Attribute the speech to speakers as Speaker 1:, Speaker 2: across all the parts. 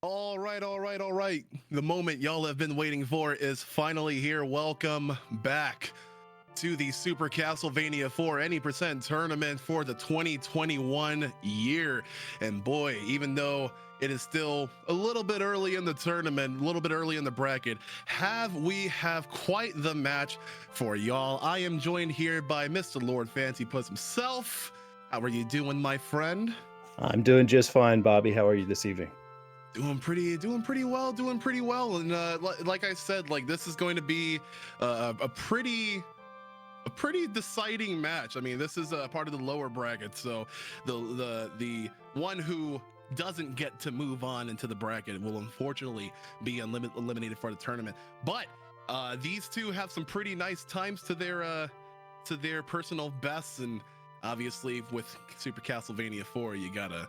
Speaker 1: All right. The moment y'all have been waiting for is finally here. Welcome back to the Super Castlevania 4 Any Percent Tournament for the 2021 year. And boy, even though it is still a little bit early in the tournament, a little bit early in the bracket, we have quite the match for y'all. I am joined here by Mr. Lord Fancy Puss himself. How are you doing, my friend?
Speaker 2: I'm doing just fine, Bobby. How are you this evening?
Speaker 1: Doing pretty well. And like I said, like this is going to be a pretty deciding match. I mean, this is a part of the lower bracket, so the one who doesn't get to move on into the bracket will unfortunately be eliminated for the tournament. But these two have some pretty nice times to their personal bests, and obviously with Super Castlevania 4, you gotta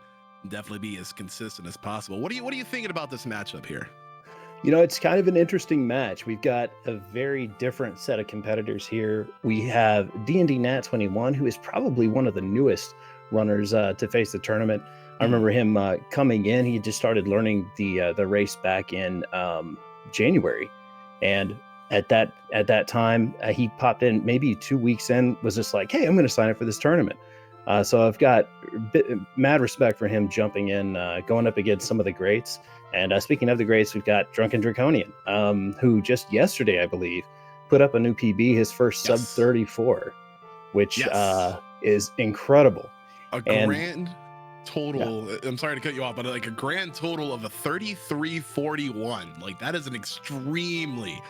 Speaker 1: definitely be as consistent as possible. What are you thinking about this matchup here?
Speaker 2: You know, it's kind of an interesting match. We've got a very different set of competitors here. We have DnDNat21, who is probably one of the newest runners to face the tournament. I remember him coming in. He just started learning the race back in January, and at that time he popped in maybe 2 weeks in, was just like, "Hey, I'm going to sign up for this tournament." So I've got mad respect for him jumping in, going up against some of the greats. And speaking of the greats, we've got DrunkenDraconian, who just yesterday, I believe, put up a new PB, his first sub 34, which is incredible.
Speaker 1: Grand total. Yeah. I'm sorry to cut you off, but like a grand total of a 33:41. Like that is an extremely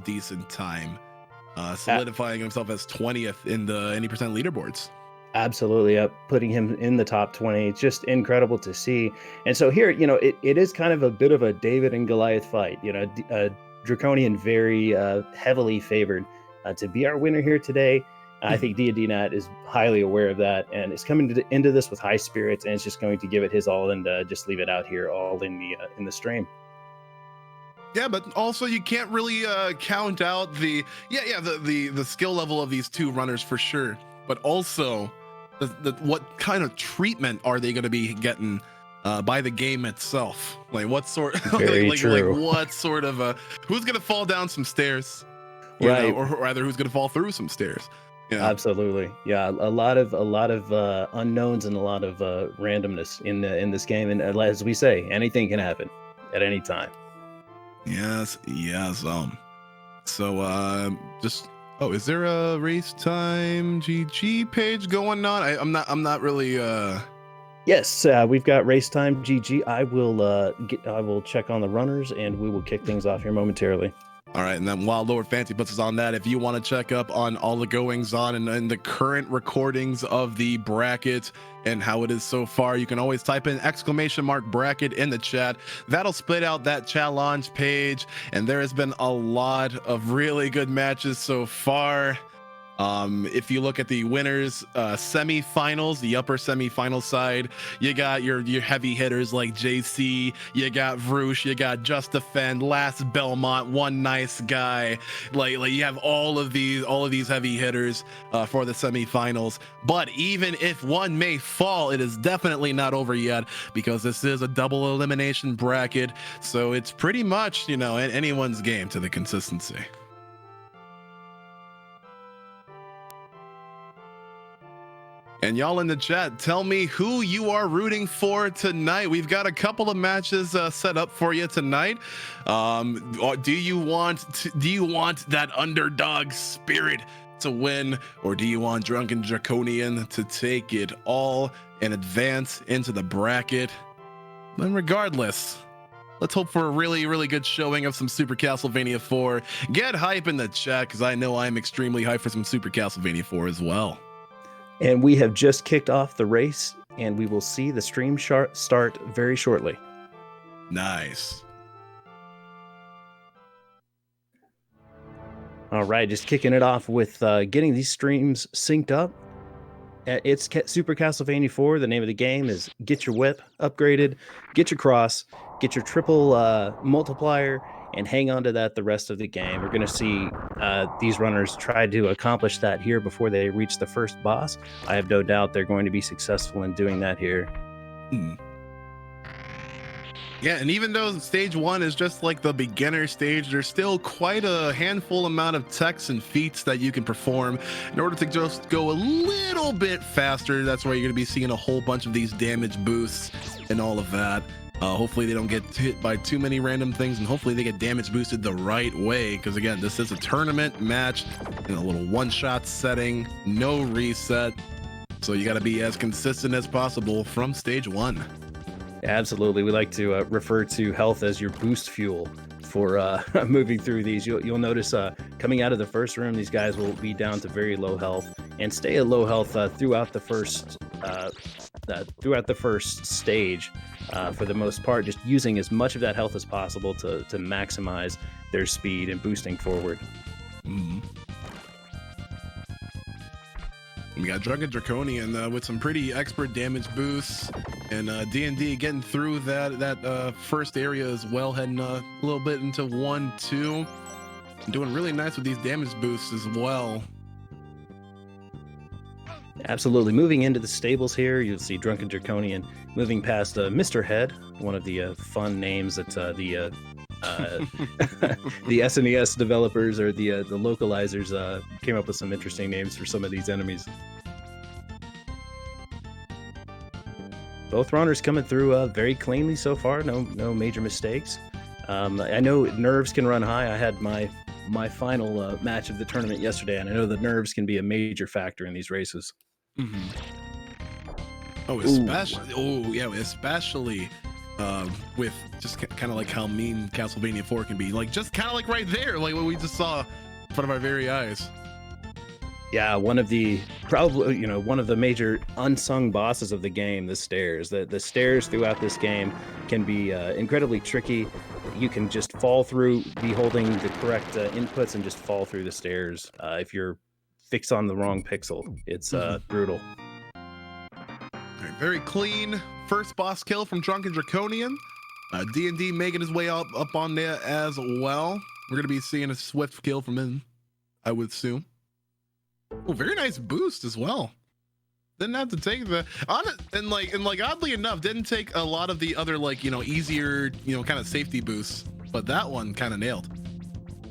Speaker 1: decent time, solidifying himself as 20th in the Any Percent leaderboards.
Speaker 2: Absolutely, putting him in the top 20. It's just incredible to see. And so here, you know, it is kind of a bit of a David and Goliath fight. You know, Draconian very heavily favored to be our winner here today. I think DnDNat is highly aware of that and is coming into this with high spirits, and it's just going to give it his all and just leave it out here all in the stream.
Speaker 1: Yeah, but also you can't really count out the skill level of these two runners for sure. But also, what kind of treatment are they going to be getting by the game itself? Like what sort?
Speaker 2: Very true.
Speaker 1: Like what sort of who's going to fall down some stairs,
Speaker 2: right?
Speaker 1: Or rather, who's going to fall through some stairs?
Speaker 2: Yeah. Absolutely, yeah. A lot of unknowns and a lot of randomness in this game, and as we say, anything can happen at any time.
Speaker 1: Yes. So just. Oh, is there a race time GG page going on? I'm not really.
Speaker 2: Yes, we've got race time GG. I will check on the runners, and we will kick things off here momentarily.
Speaker 1: All right, and then while Lord Fancy puts us on that, if you want to check up on all the goings on and the current recordings of the bracket and how it is so far, you can always type in !bracket in the chat. That'll split out that challenge page, and there has been a lot of really good matches so far. If you look at the winners semifinals, the upper semifinal side, you got your heavy hitters like JC, you got Vroosh, you got Just Defend, Last Belmont, One Nice Guy. Like you have all of these heavy hitters for the semifinals. But even if one may fall, it is definitely not over yet, because this is a double elimination bracket. So it's pretty much, you know, anyone's game to the consistency. And y'all in the chat, tell me who you are rooting for tonight. We've got a couple of matches set up for you tonight. Do you want that underdog spirit to win, or do you want DrunkenDraconian to take it all and advance into the bracket? But regardless, let's hope for a really, really good showing of some Super Castlevania 4. Get hype in the chat, because I know I'm extremely hyped for some Super Castlevania 4 as well.
Speaker 2: And we have just kicked off the race, and we will see the stream start very shortly.
Speaker 1: Nice.
Speaker 2: All right, just kicking it off with getting these streams synced up. It's Super Castlevania 4. The name of the game is get your whip upgraded, get your cross, get your triple multiplier, and hang on to that the rest of the game. We're going to see these runners try to accomplish that here before they reach the first boss. I have no doubt they're going to be successful in doing that here.
Speaker 1: Yeah, and even though stage 1 is just like the beginner stage, there's still quite a handful amount of techs and feats that you can perform in order to just go a little bit faster. That's why you're going to be seeing a whole bunch of these damage boosts and all of that. Hopefully they don't get hit by too many random things, and hopefully they get damage boosted the right way, because again, this is a tournament match in a little one-shot setting, no reset, so you got to be as consistent as possible from stage 1.
Speaker 2: Absolutely. We like to refer to health as your boost fuel for moving through these. You'll notice coming out of the first room, these guys will be down to very low health and stay at low health throughout the first stage. For the most part, just using as much of that health as possible to maximize their speed and boosting forward.
Speaker 1: Mm-hmm. We got DrunkenDraconian with some pretty expert damage boosts, and D&D getting through that first area as well, heading a little bit into 1-2, doing really nice with these damage boosts as well.
Speaker 2: Absolutely. Moving into the stables here, you'll see DrunkenDraconian moving past Mr. Head, one of the fun names that the SNES developers or the localizers came up with some interesting names for some of these enemies. Both runners coming through very cleanly so far. No major mistakes. I know nerves can run high. I had my final match of the tournament yesterday, and I know the nerves can be a major factor in these races.
Speaker 1: Mm-hmm. Oh, especially with just kind of like how mean Castlevania 4 can be, like just kind of like right there, like what we just saw in front of our very eyes.
Speaker 2: Yeah, one of the major unsung bosses of the game, the stairs. The stairs throughout this game can be incredibly tricky. You can just fall through, be holding the correct inputs and just fall through the stairs. If you're fixed on the wrong pixel, it's brutal.
Speaker 1: All right, very clean first boss kill from DrunkenDraconian. D&D making his way up on there as well. We're going to be seeing a swift kill from him, I would assume. Oh, very nice boost as well. Didn't have to take the oddly enough, didn't take a lot of the other easier kind of safety boosts, but that one kind of nailed.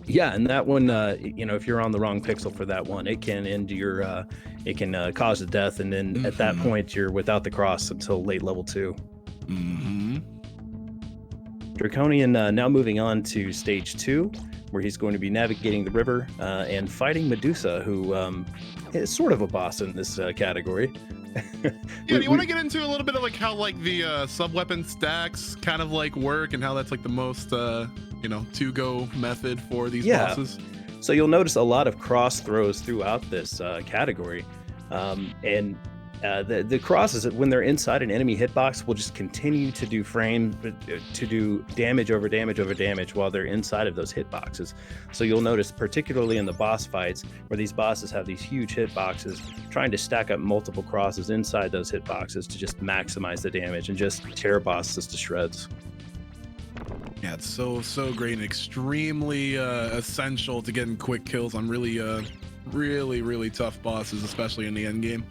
Speaker 2: Yeah, and that one, if you're on the wrong pixel for that one, it can end your, it can cause a death, and then at that point you're without the cross until late level 2.
Speaker 1: Mm-hmm.
Speaker 2: Draconian now moving on to stage 2, where he's going to be navigating the river and fighting Medusa, who is sort of a boss in this category.
Speaker 1: Yeah, do you want to get into a little bit of how the sub-weapon stacks kind of work, and how that's the most to-go method for these bosses?
Speaker 2: So you'll notice a lot of cross throws throughout this category, and the crosses, when they're inside an enemy hitbox, will just continue to do damage over damage over damage while they're inside of those hitboxes. So you'll notice, particularly in the boss fights, where these bosses have these huge hitboxes, trying to stack up multiple crosses inside those hitboxes to just maximize the damage and just tear bosses to shreds.
Speaker 1: Yeah, it's so great and extremely essential to getting quick kills on really tough bosses, especially in the end game.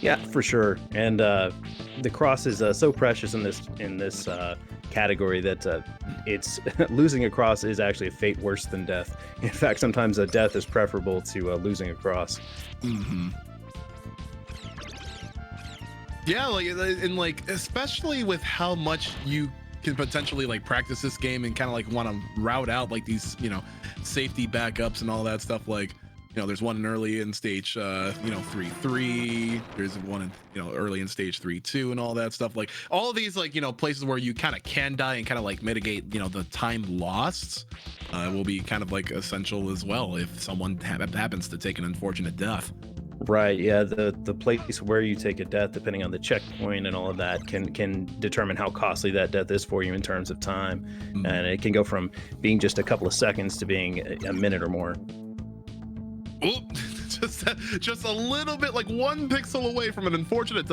Speaker 2: Yeah, for sure. And the cross is so precious in this category that it's losing a cross is actually a fate worse than death. In fact, sometimes a death is preferable to losing a cross.
Speaker 1: Mm-hmm. Yeah, especially with how much you can potentially practice this game and kind of want to route out these safety backups and all that stuff. There's one early in stage 3-3, there's one in early in stage 3-2 and all that stuff. All of these places where you kind of can die and kind of mitigate the time lost will be kind of essential as well if someone happens to take an unfortunate death. Right,
Speaker 2: yeah, the place where you take a death, depending on the checkpoint and all of that, can determine how costly that death is for you in terms of time. Mm-hmm. And it can go from being just a couple of seconds to being a minute or more.
Speaker 1: Oop, just a little bit, 1 pixel away from an unfortunate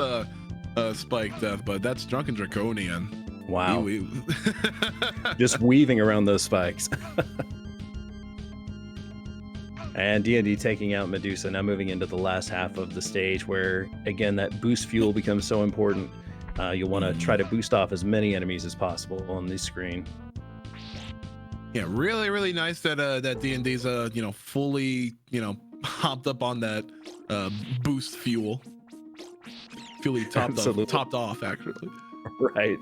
Speaker 1: spike death, but that's DrunkenDraconian.
Speaker 2: Wow. Just weaving around those spikes. And D&D taking out Medusa, now moving into the last half of the stage, where again that boost fuel becomes so important. You'll want to try to boost off as many enemies as possible on this screen.
Speaker 1: Yeah, really nice that that D&D's fully hopped up on that boost fuel. Fully topped off actually.
Speaker 2: Right.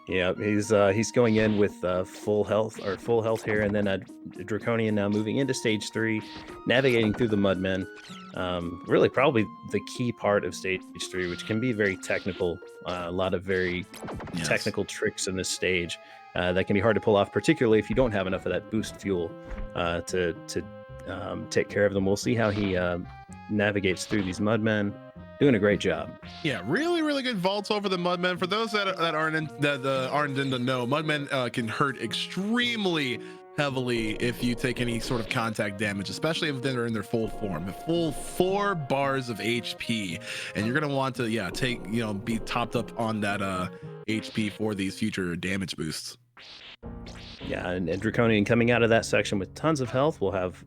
Speaker 2: Yeah, he's going in with full health here, and then Draconian now moving into stage 3, navigating through the Mudmen. Really, probably the key part of stage 3, which can be very technical. A lot of very technical tricks in this stage that can be hard to pull off, particularly if you don't have enough of that boost fuel to take care of them. We'll see how he navigates through these Mudmen. Doing a great job.
Speaker 1: Yeah, really good vaults over the Mudmen. For those that aren't in the know, Mudmen can hurt extremely heavily if you take any sort of contact damage, especially if they're in their full form, the full 4 bars of HP, and you're gonna want to be topped up on that HP for these future damage boosts.
Speaker 2: Yeah, and Draconian coming out of that section with tons of health will have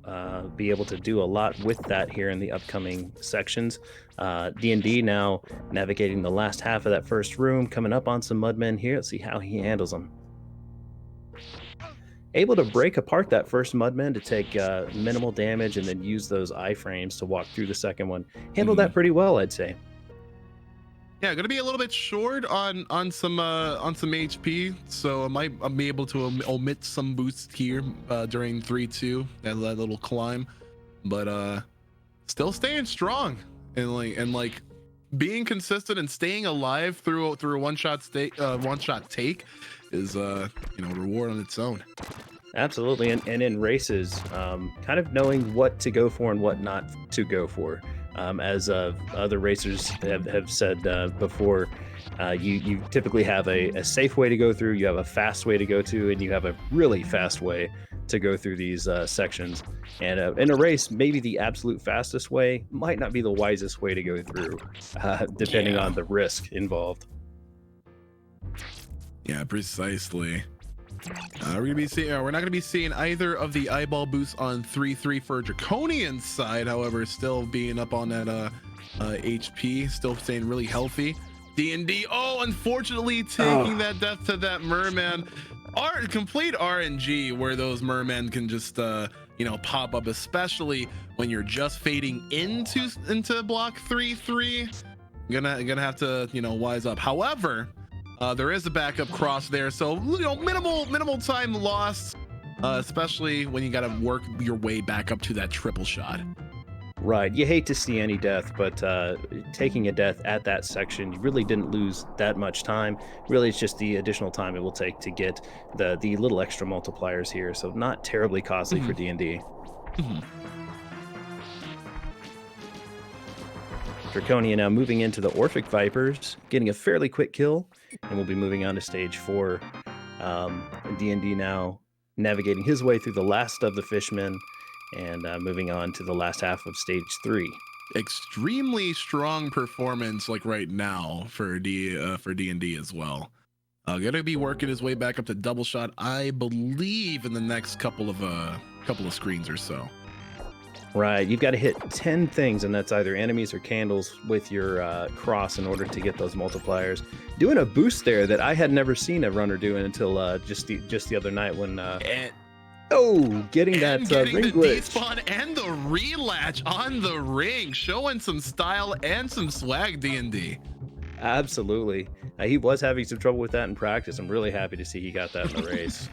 Speaker 2: be able to do a lot with that here in the upcoming sections. D&D now navigating the last half of that first room, coming up on some Mudmen here. Let's see how he handles them. Able to break apart that first Mudman to take minimal damage and then use those iframes to walk through the second one. Handled that pretty well, I'd say.
Speaker 1: Yeah, gonna be a little bit short on some HP, so I might be able to omit some boosts here during 3-2, that little climb, but still staying strong and like being consistent and staying alive through a one-shot take is reward on its own.
Speaker 2: Absolutely, and in races, kind of knowing what to go for and what not to go for. As other racers have said before, you typically have a safe way to go through, you have a fast way to go to, and you have a really fast way to go through these sections. And in a race, maybe the absolute fastest way might not be the wisest way to go through, depending on the risk involved.
Speaker 1: Yeah, precisely. We're not going to be seeing either of the eyeball boosts on 3-3 for Draconian's side. However, still being up on that HP, still staying really healthy. D&D, unfortunately taking that death to that merman. Complete RNG where those mermen can just pop up, especially when you're just fading into block 3-3. Gonna have to wise up. However, there is a backup cross there, so minimal time lost, especially when you got to work your way back up to that triple shot.
Speaker 2: Right, you hate to see any death, but taking a death at that section, you really didn't lose that much time. Really, it's just the additional time it will take to get the little extra multipliers here, so not terribly costly for D&D. Draconian now moving into the Orphic Vipers, getting a fairly quick kill, and we'll be moving on to stage 4. D&D now navigating his way through the last of the fishmen and moving on to the last half of stage 3.
Speaker 1: Extremely strong performance right now for D&D as well. Gonna be working his way back up to double shot, I believe, in the next couple of screens or so.
Speaker 2: Right, you've got to hit 10 things, and that's either enemies or candles with your cross in order to get those multipliers. Doing a boost there that I had never seen a runner do until just the other night when getting that ring glitch.
Speaker 1: Despawn and the relatch on the ring, showing some style and some swag, D&D.
Speaker 2: Absolutely. He was having some trouble with that in practice. I'm really happy to see he got that in the race.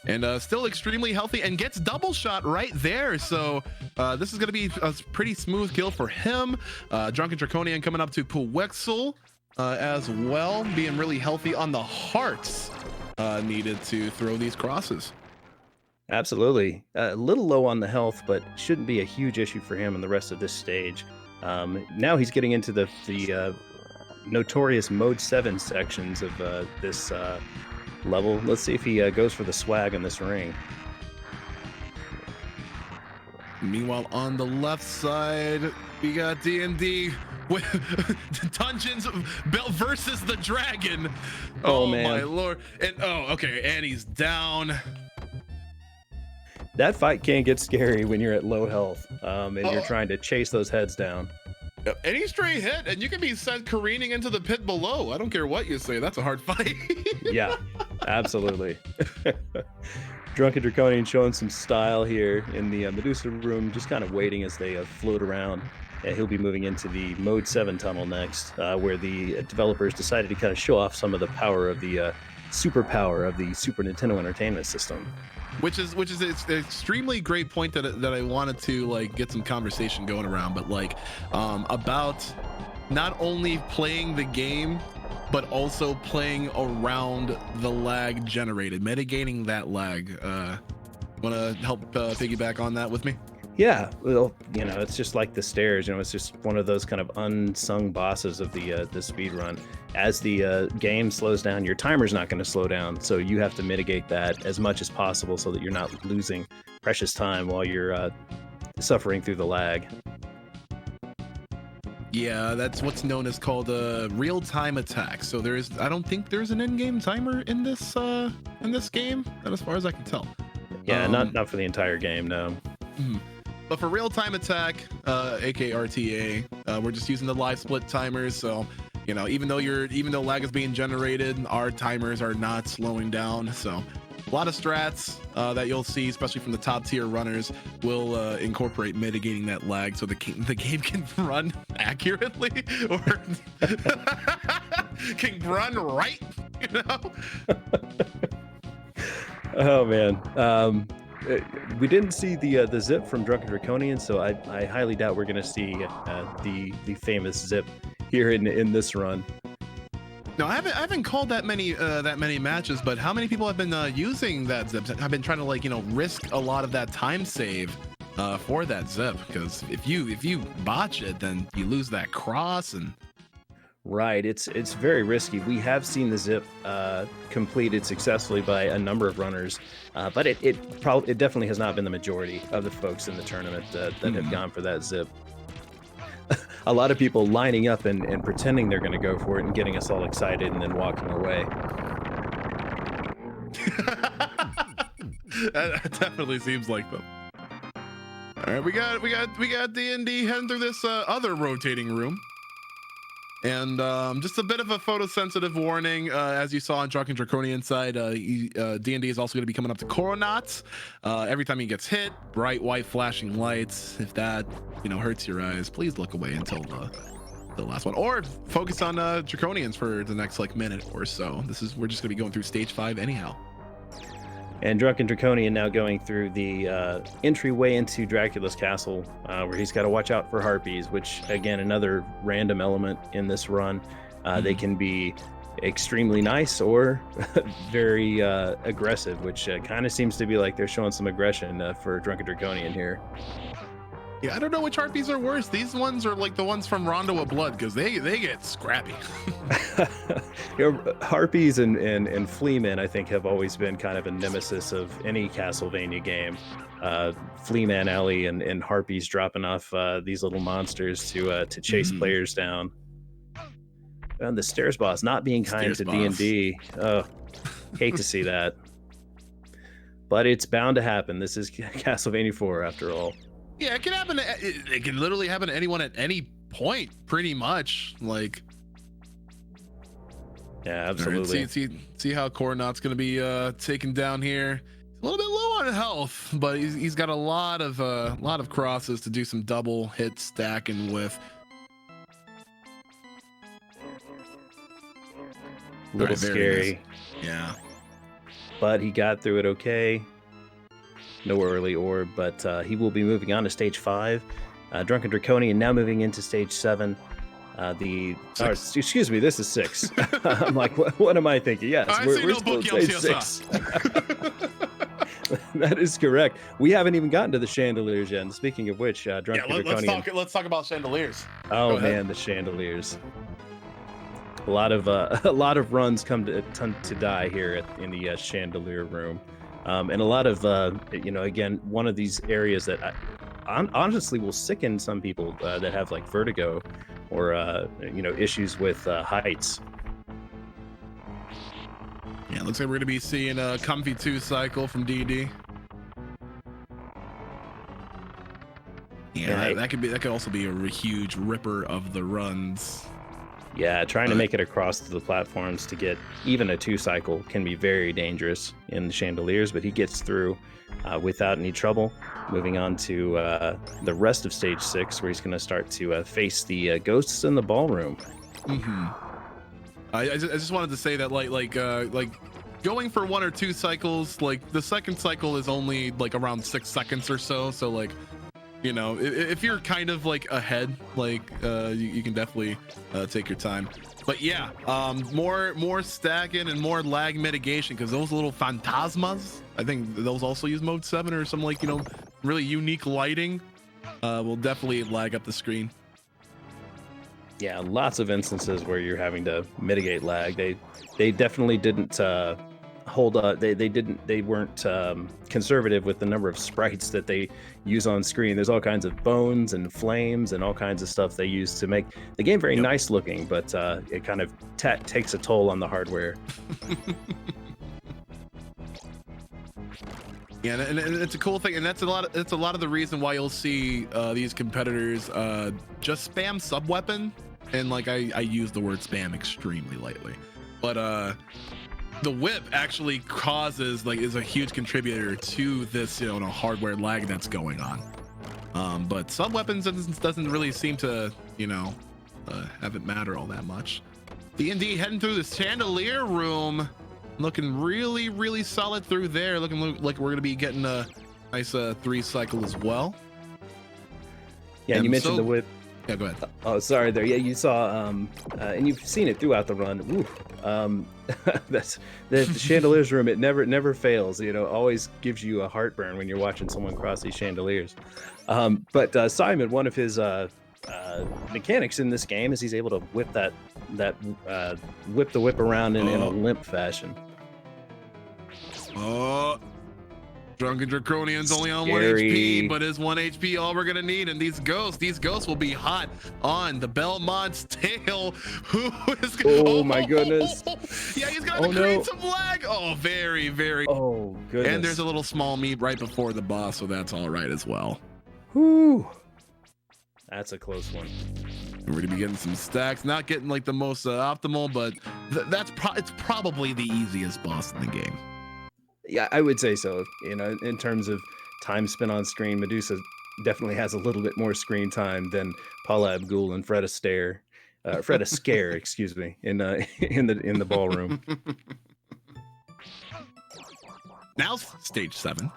Speaker 1: And still extremely healthy and gets double shot right there. So this is going to be a pretty smooth kill for him. DrunkenDraconian coming up to Puwexel as well, being really healthy on the hearts needed to throw these crosses.
Speaker 2: Absolutely. A little low on the health, but shouldn't be a huge issue for him in the rest of this stage. Now he's getting into the notorious Mode 7 sections of this level. Let's see if he goes for the swag in this ring.
Speaker 1: Meanwhile, on the left side, we got D&D with Dungeons versus the Dragon. Oh man, my lord. And and he's down.
Speaker 2: That fight can get scary when you're at low health and you're trying to chase those heads down.
Speaker 1: Any stray hit, and you can be sent careening into the pit below. I don't care what you say. That's a hard fight.
Speaker 2: Yeah, absolutely. DrunkenDraconian showing some style here in the Medusa room, just kind of waiting as they float around. He'll be moving into the Mode 7 tunnel next, where the developers decided to kind of show off some of the power of the superpower of the Super Nintendo Entertainment System.
Speaker 1: Which is it's an extremely great point that I wanted to like get some conversation going around, but like about not only playing the game but also playing around the lag generated, mitigating that lag. Want to help piggyback on that with me?
Speaker 2: Yeah, well, you know, it's just like the stairs. You know, it's just one of those kind of unsung bosses of the speed run. As the game slows down, your timer's not going to slow down, so you have to mitigate that as much as possible so that you're not losing precious time while you're suffering through the lag.
Speaker 1: Yeah, that's what's known as called a real-time attack. So I don't think there's an in-game timer in this game, not as far as I can tell.
Speaker 2: Yeah, not for the entire game, no.
Speaker 1: But for real-time attack, aka RTA, we're just using the live split timers. So, you know, even though lag is being generated, our timers are not slowing down. So, a lot of strats that you'll see, especially from the top tier runners, will incorporate mitigating that lag so the game can run accurately or can run right. You know.
Speaker 2: Oh man. We didn't see the zip from DrunkenDraconian, so I highly doubt we're going to see the famous zip here in this run.
Speaker 1: No, I haven't called that many matches, but how many people have been using that zip? I've been trying to, like, you know, risk a lot of that time save for that zip, because if you botch it, then you lose that cross. And
Speaker 2: right, it's very risky. We have seen the zip completed successfully by a number of runners, but it definitely has not been the majority of the folks in the tournament that have gone for that zip. A lot of people lining up and pretending they're going to go for it and getting us all excited and then walking away.
Speaker 1: That definitely seems like them. All right, we got D&D heading through this other rotating room. And just a bit of a photosensitive warning, as you saw on DrunkenDraconian side, D&D is also going to be coming up to Coronauts. Every time he gets hit, bright white flashing lights. If that, you know, hurts your eyes, please look away until the last one, or focus on Draconians for the next like minute or so. We're just going to be going through stage 5 anyhow.
Speaker 2: And DrunkenDraconian now going through the entryway into Dracula's castle, where he's got to watch out for harpies, which, again, another random element in this run. They can be extremely nice or very aggressive, which kind of seems to be like they're showing some aggression for DrunkenDraconian here.
Speaker 1: Yeah, I don't know which harpies are worse. These ones are like the ones from Rondo of Blood, because they get scrappy.
Speaker 2: You know, harpies and fleamen, I think, have always been kind of a nemesis of any Castlevania game. Fleaman Alley and harpies dropping off these little monsters to chase players down. And the stairs boss not being kind to D&D. Oh, hate to see that. But it's bound to happen. This is Castlevania 4 after all.
Speaker 1: Yeah, it can happen. It can literally happen to anyone at any point, pretty much. Like,
Speaker 2: yeah, absolutely.
Speaker 1: Right, see how Coronat's going to be taken down here. A little bit low on health, but he's got a lot of crosses to do some double hit stacking with.
Speaker 2: A little scary.
Speaker 1: Nice. Yeah.
Speaker 2: But he got through it okay. No early orb, but he will be moving on to stage 5. DrunkenDraconian now moving into stage 7. Excuse me, this is 6. I'm like, what am I thinking? Yes, we're still at stage 6. That is correct. We haven't even gotten to the chandeliers yet. And speaking of which, DrunkenDraconian.
Speaker 1: Let's talk about chandeliers.
Speaker 2: Oh man, the chandeliers. A lot of runs come to die here in the chandelier room. And a lot of, again, one of these areas that honestly will sicken some people that have like vertigo or, issues with heights.
Speaker 1: Yeah, looks like we're going to be seeing a Comfy 2 cycle from DD. Yeah, that could also be a huge ripper of the runs.
Speaker 2: Yeah, trying to make it across to the platforms to get even a 2-cycle can be very dangerous in the chandeliers, but he gets through without any trouble. Moving on to the rest of stage 6, where he's going to start to face the ghosts in the ballroom.
Speaker 1: I just wanted to say that like going for 1 or 2 cycles, like the second cycle is only like around 6 seconds or so. So like, you know, if you're kind of like ahead, like you can definitely take your time. But yeah, more stacking and more lag mitigation, because those little phantasmas, I think those also use mode 7 or some, like, you know, really unique lighting will definitely lag up the screen.
Speaker 2: Yeah, lots of instances where you're having to mitigate lag. They definitely didn't hold up. They weren't conservative with the number of sprites that they use on screen. There's all kinds of bones and flames and all kinds of stuff they use to make the game very nice looking, but it kind of takes a toll on the hardware.
Speaker 1: Yeah, and it's a cool thing, and it's a lot of the reason why you'll see these competitors just spam sub weapon, and like I use the word spam extremely lightly, but the whip actually is a huge contributor to this, you know, hardware lag that's going on. But sub weapons doesn't really seem to, you know, have it matter all that much. DnD heading through the chandelier room, looking really solid through there. Looking like we're gonna be getting a nice 3-cycle as well.
Speaker 2: Yeah, and you mentioned the whip.
Speaker 1: Yeah, go ahead.
Speaker 2: Oh, sorry there. Yeah, you saw and you've seen it throughout the run. Ooh, that's the chandeliers room. It never fails. You know, always gives you a heartburn when you're watching someone cross these chandeliers. But Simon, one of his mechanics in this game is he's able to whip whip the whip around in a limp fashion.
Speaker 1: Oh, DrunkenDraconian's only on 1 HP, but is 1 HP all we're gonna need? And these ghosts will be hot on the Belmont's tail. Who is
Speaker 2: oh my goodness.
Speaker 1: Yeah, he's gonna create some lag. Oh, very
Speaker 2: oh goodness.
Speaker 1: And there's a little small meat right before the boss, so that's all right as well.
Speaker 2: Whew. That's a close one.
Speaker 1: We're gonna be getting some stacks, not getting like the most optimal, but it's probably the easiest boss in the game.
Speaker 2: Yeah, I would say so. You know, in terms of time spent on screen, Medusa definitely has a little bit more screen time than Paula Abdul and Fred Astaire, excuse me, in the ballroom.
Speaker 1: Now stage 7.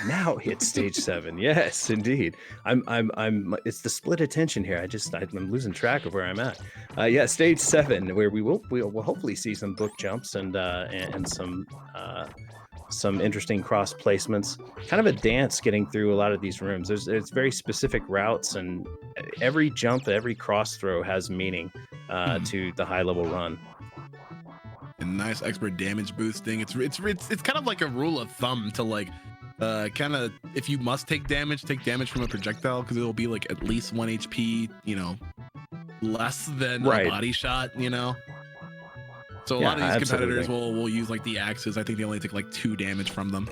Speaker 2: Now it's stage 7. Yes, indeed. I'm it's the split attention here. I'm losing track of where I'm at. Yeah, stage 7, where we'll hopefully see some book jumps and some interesting cross placements. Kind of a dance getting through a lot of these rooms. There's very specific routes, and every jump, every cross throw has meaning to the high level run.
Speaker 1: And nice expert damage boosting. It's kind of like a rule of thumb to like kind of, if you must take damage from a projectile, because it'll be like at least 1 HP, you know, less than a body shot, you know. So a lot of these competitors will use like the axes. I think they only take like 2 damage from them.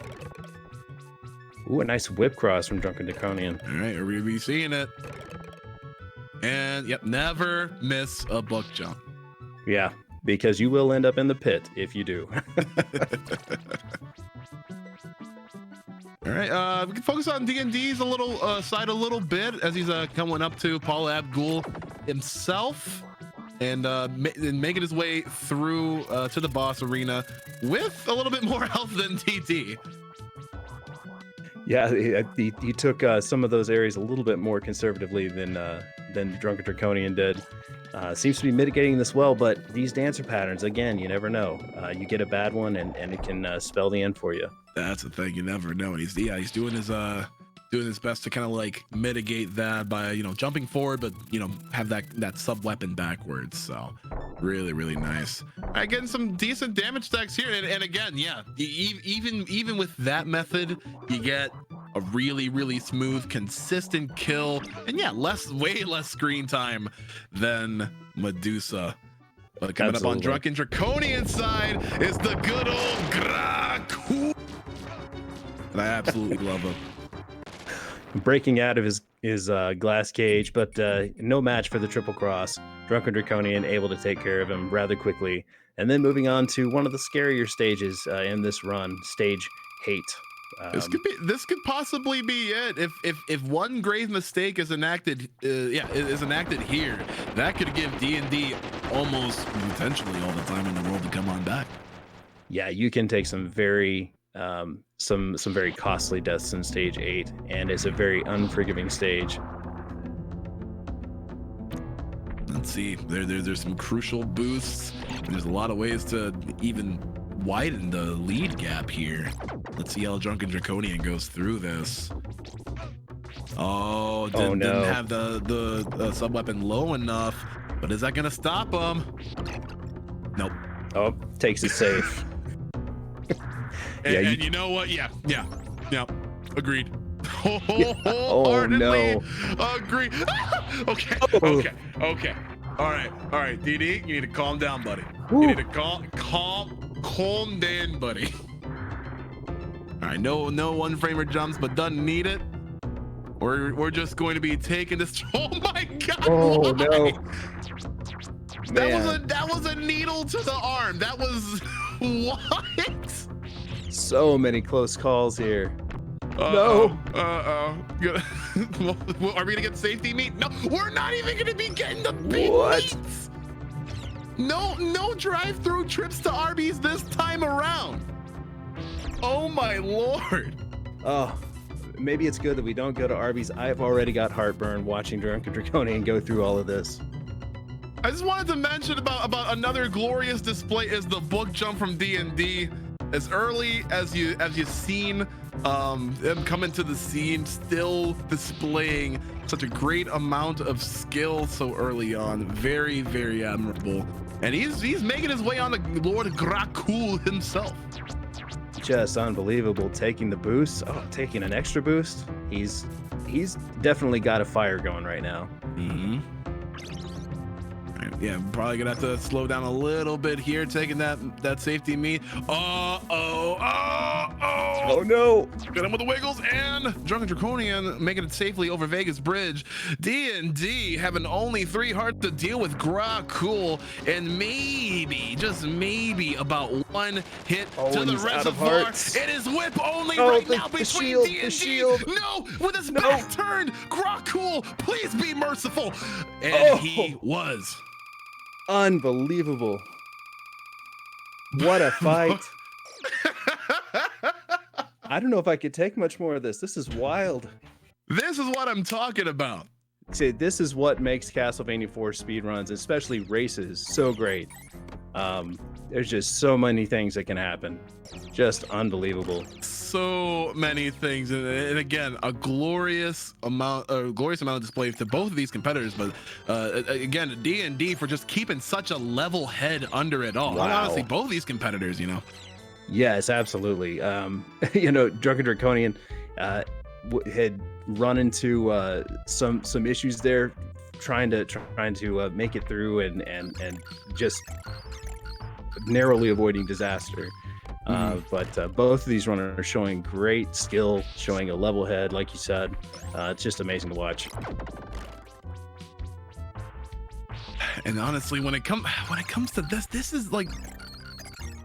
Speaker 2: Ooh, a nice whip cross from DrunkenDraconian.
Speaker 1: All right, we're gonna be seeing it. And yep, never miss a book jump.
Speaker 2: Yeah, because you will end up in the pit if you do.
Speaker 1: All right, we can focus on DnD's side a little bit as he's coming up to Paul Abdul himself, and making his way through to the boss arena with a little bit more health than TT.
Speaker 2: Yeah, he took some of those areas a little bit more conservatively than DrunkenDraconian did. Seems to be mitigating this well, but these dancer patterns, again, you never know. You get a bad one, and it can spell the end for you.
Speaker 1: That's the thing, you never know. And he's doing his best to kind of like mitigate that by, you know, jumping forward, but, you know, have that sub weapon backwards. So really nice. Getting some decent damage stacks here, and again, yeah, even with that method, you get a really smooth, consistent kill, and yeah, way less screen time than Medusa. But coming up on DrunkenDraconian side is the good old Graku, and I absolutely love him.
Speaker 2: Breaking out of his is Glass Cage, but no match for the Triple Cross. DrunkenDraconian able to take care of him rather quickly. And then moving on to one of the scarier stages in this run, stage Hate.
Speaker 1: This could possibly be it. If one grave mistake is enacted, is enacted here, that could give D&D almost potentially all the time in the world to come on back.
Speaker 2: Yeah, you can take some very some very costly deaths in stage 8, and it's a very unforgiving stage.
Speaker 1: Let's see, there's some crucial boosts. There's a lot of ways to even widen the lead gap here. Let's see how DrunkenDraconian goes through this. Oh, didn't have the sub weapon low enough, but is that gonna stop him? Nope.
Speaker 2: Oh, takes it safe.
Speaker 1: And you know what? Yeah. Agreed.
Speaker 2: Oh no.
Speaker 1: Agree. Okay. All right. DD, you need to calm down, buddy.
Speaker 2: Ooh.
Speaker 1: You need to calm down, buddy. All right. No one framer jumps, but doesn't need it. We're just going to be taking this. Oh my God.
Speaker 2: Oh no.
Speaker 1: That was a needle to the arm. That was what?
Speaker 2: So many close calls here.
Speaker 1: No. Are we gonna get safety meat? No, we're not even gonna be getting the big meats. No drive-through trips to Arby's this time around. Oh my Lord.
Speaker 2: Oh, maybe it's good that we don't go to Arby's. I've already got heartburn watching DrunkenDraconian go through all of this.
Speaker 1: I just wanted to mention about another glorious display is the book jump from D&D. As early as you've seen him come into the scene, still displaying such a great amount of skill so early on. Very, very admirable. And he's making his way on to Lord Grakul himself.
Speaker 2: Just unbelievable. Taking the boost. Oh, taking an extra boost. He's definitely got a fire going right now.
Speaker 1: Mm-hmm. Yeah, probably gonna have to slow down a little bit here, taking that safety meat.
Speaker 2: Oh no!
Speaker 1: Got him with the wiggles, and DrunkenDraconian making it safely over Vegas Bridge. D&D having only 3 hearts to deal with Grakul, and maybe, just maybe, about 1 hit to the reservoir. It is whip only right now between D&D.
Speaker 2: The shield.
Speaker 1: No, with his back turned, Grakul, please be merciful. And he was.
Speaker 2: Unbelievable. What a fight. I don't know if I could take much more of this. This is wild.
Speaker 1: This is what I'm talking about.
Speaker 2: See, this is what makes Castlevania 4 speedruns, especially races, so great. There's just so many things that can happen. Just unbelievable.
Speaker 1: So many things, and again, a glorious amount of display to both of these competitors. But again, D&D for just keeping such a level head under it all.
Speaker 2: Wow.
Speaker 1: Honestly, both of these competitors,
Speaker 2: Yes, absolutely. DrunkenDraconian had run into some issues there, trying to make it through and just narrowly avoiding disaster. But both of these runners are showing great skill, showing a level head, like you said. It's just amazing to watch.
Speaker 1: And honestly, when it comes to this is like,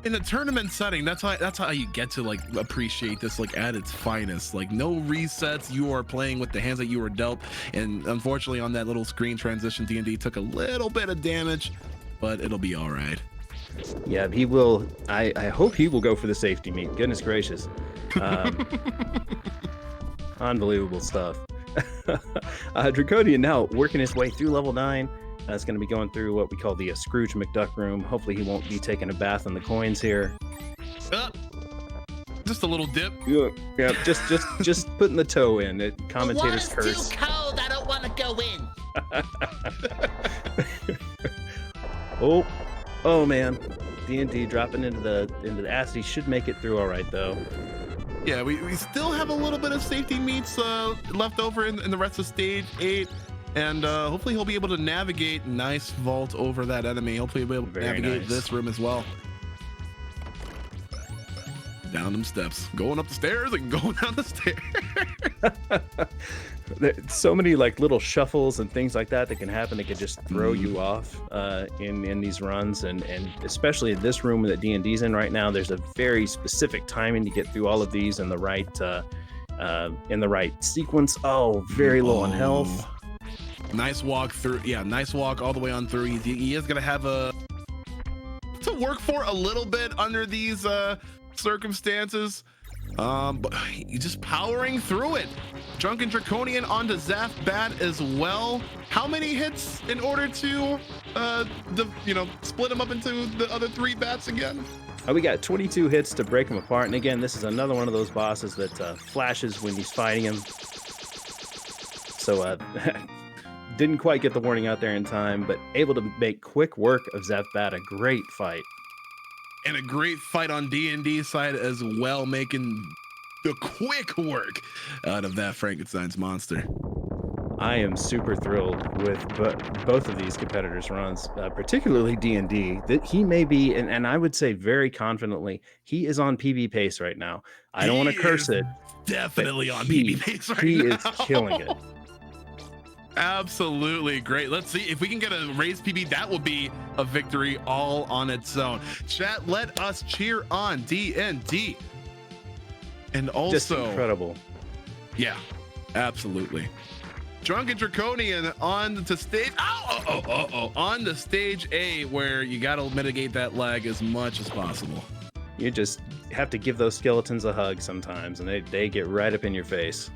Speaker 1: in a tournament setting, that's how you get to like appreciate this like at its finest. Like no resets, you are playing with the hands that you were dealt. And unfortunately, on that little screen transition, D&D took a little bit of damage, but it'll be all right.
Speaker 2: Yeah, he will. I hope he will go for the safety meat. Goodness gracious. Unbelievable stuff. Draconian now working his way through level 9. That's going to be going through what we call the Scrooge McDuck room. Hopefully he won't be taking a bath on the coins here.
Speaker 1: Just a little dip.
Speaker 2: Yeah, just putting the toe in. Commentators curse.
Speaker 3: The water's too cold. I don't want to go in.
Speaker 2: Oh man, D&D dropping into the acid. He should make it through all right though.
Speaker 1: Yeah, we still have a little bit of safety meats left over in the rest of stage 8. And hopefully he'll be able to navigate nice vault over that enemy. Hopefully he'll be able to navigate this room as well. Down them steps, going up the stairs and going down the stairs.
Speaker 2: There's so many like little shuffles and things like that can happen that can just throw you off in these runs, and especially in this room that D&D's in right now. There's a very specific timing to get through all of these in the right sequence. Oh, very low on health.
Speaker 1: Nice walk through. Yeah, nice walk all the way on through. He is gonna have to work for a little bit under these circumstances. But he's just powering through it. DrunkenDraconian onto Zaf Bat as well. How many hits in order to split him up into the other 3 bats again?
Speaker 2: We got 22 hits to break him apart. And again, this is another one of those bosses that flashes when he's fighting him. So didn't quite get the warning out there in time, but able to make quick work of Zaf Bat. A great fight.
Speaker 1: And a great fight on D&D side as well, making the quick work out of that Frankenstein's monster.
Speaker 2: I am super thrilled with both of these competitors' runs, particularly D&D. That he may be, and I would say very confidently, he is on PB pace right now. I don't want to curse it.
Speaker 1: Definitely on PB pace right now.
Speaker 2: He is killing it.
Speaker 1: Absolutely great. Let's see if we can get a raised PB. That will be a victory all on its own. Chat, let us cheer on DnD. And also,
Speaker 2: just incredible.
Speaker 1: Yeah, absolutely. DrunkenDraconian on to stage. On the stage A, where you got to mitigate that lag as much as possible.
Speaker 2: You just have to give those skeletons a hug sometimes, and they get right up in your face.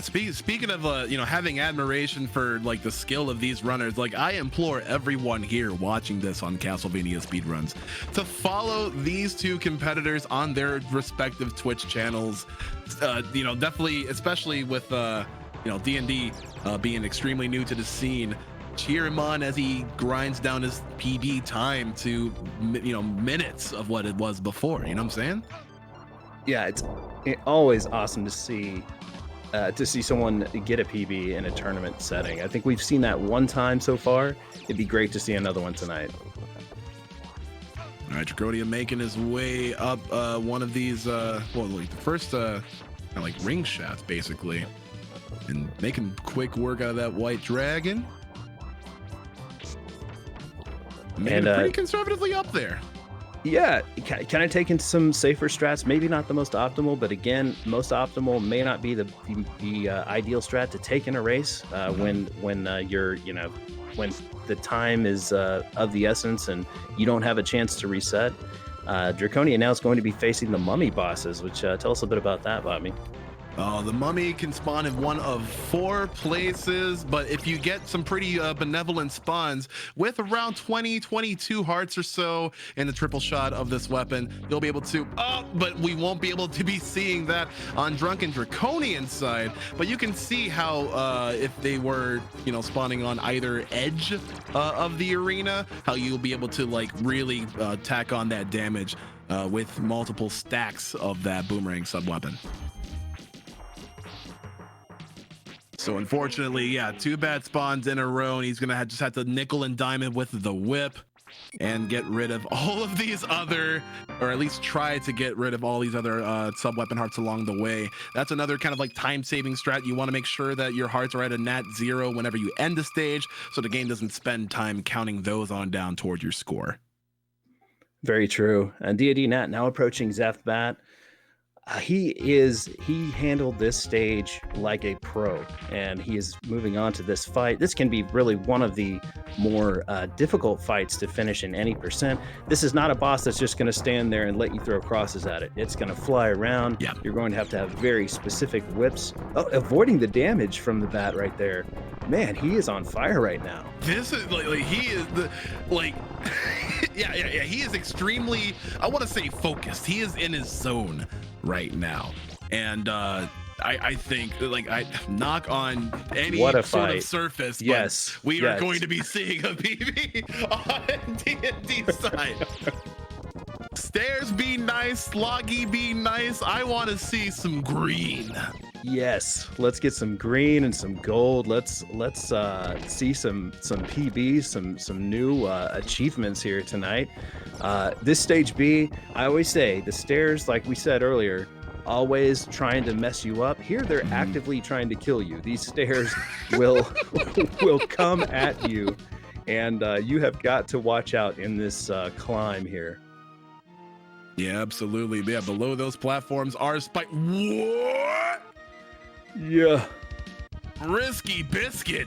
Speaker 1: Speaking of having admiration for like the skill of these runners, like I implore everyone here watching this on Castlevania speedruns to follow these 2 competitors on their respective Twitch channels. Definitely, especially with D&D being extremely new to the scene, cheer him on as he grinds down his PB time to minutes of what it was before. You know what I'm saying?
Speaker 2: Yeah, it's always awesome to see someone get a PB in a tournament setting. I think we've seen that one time so far. It'd be great to see another one tonight.
Speaker 1: All right, Draconian making his way up one of these, the first like ring shaft, basically, and making quick work out of that white dragon. Made it pretty conservatively up there.
Speaker 2: Yeah, can I take in some safer strats? Maybe not the most optimal, but again, most optimal may not be the ideal strat to take in a race when the time is of the essence and you don't have a chance to reset. Draconian now is going to be facing the mummy bosses, which tell us a bit about that, Bobby.
Speaker 1: The mummy can spawn in one of 4 places, but if you get some pretty benevolent spawns with around 22 hearts or so in the triple shot of this weapon, you'll be able to, but we won't be able to be seeing that on DrunkenDraconian's side. But you can see how if they were, spawning on either edge of the arena, how you'll be able to like really tack on that damage with multiple stacks of that boomerang sub weapon. So unfortunately, yeah, 2 bad spawns in a row, and he's gonna just have to nickel and dime it with the whip and get rid of all of these other, or at least try to get rid of all these other sub-weapon hearts along the way. That's another kind of like time-saving strat. You want to make sure that your hearts are at a nat 0 whenever you end the stage, so the game doesn't spend time counting those on down toward your score.
Speaker 2: Very true. And DnDNat now approaching Zaf Bat. He handled this stage like a pro, and he is moving on to this fight. This can be really one of the more difficult fights to finish in any percent. This is not a boss that's just going to stand there and let you throw crosses at it. It's going to fly around.
Speaker 1: Yeah.
Speaker 2: You're going to have very specific whips. Avoiding the damage from the bat right there. Man, he is on fire right now. This is
Speaker 1: he is the yeah. He is extremely, I want to say, focused. He is in his zone right now, and I think I knock on any
Speaker 2: sort
Speaker 1: of surface.
Speaker 2: Yes,
Speaker 1: we are going to be seeing a PB on D&D side. Stairs be nice, Loggy be nice. I want to see some green.
Speaker 2: Yes, let's get some green and some gold. Let's see some PBs, some new achievements here tonight. This stage B, I always say the stairs, like we said earlier, always trying to mess you up. Here they're actively trying to kill you. These stairs will will come at you, and you have got to watch out in this climb here.
Speaker 1: Yeah, absolutely. Yeah, below those platforms are spike. What?
Speaker 2: Yeah.
Speaker 1: Risky biscuit.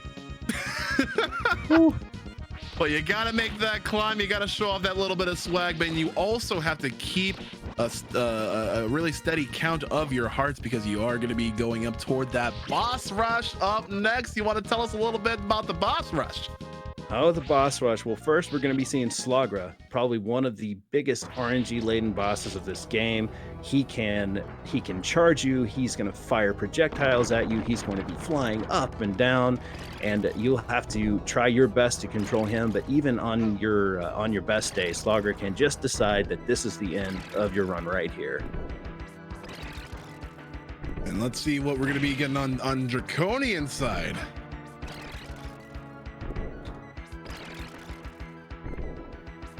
Speaker 1: But you gotta make that climb. You gotta show off that little bit of swag, but you also have to keep a really steady count of your hearts, because you are gonna be going up toward that boss rush. Up next, you want to tell us a little bit about the boss rush?
Speaker 2: Oh, the boss rush. Well, first we're going to be seeing Slogra, probably one of the biggest RNG laden bosses of this game. He can charge you. He's going to fire projectiles at you. He's going to be flying up and down, and you'll have to try your best to control him. But even on your best day, Slogra can just decide that this is the end of your run right here.
Speaker 1: And let's see what we're going to be getting on Draconian side.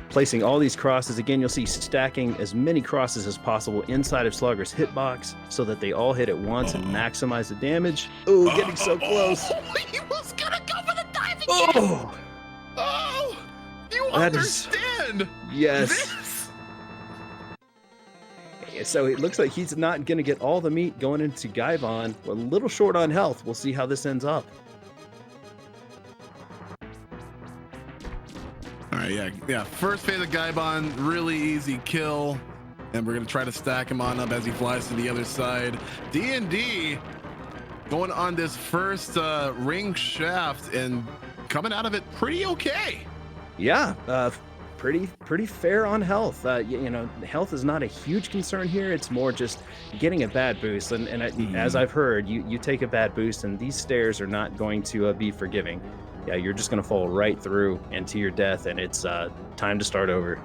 Speaker 2: Placing all these crosses, again, you'll see stacking as many crosses as possible inside of Slugger's hitbox so that they all hit at once and maximize the damage. Oh, getting so close.
Speaker 1: He was gonna go for the diving
Speaker 2: Oh,
Speaker 1: Oh, you
Speaker 2: that
Speaker 1: understand?
Speaker 2: Yes. So it looks like he's not going to get all the meat going into Gaivon. We're a little short on health. We'll see how this ends up.
Speaker 1: All right, yeah. First phase of Gaibon, really easy kill, and we're gonna try to stack him on up as he flies to the other side. D going on this first ring shaft and coming out of it pretty okay.
Speaker 2: Yeah, pretty fair on health. Health is not a huge concern here. It's more just getting a bad boost, and as I've heard, you take a bad boost, and these stairs are not going to be forgiving. Yeah, you're just going to fall right through into your death, and it's time to start over.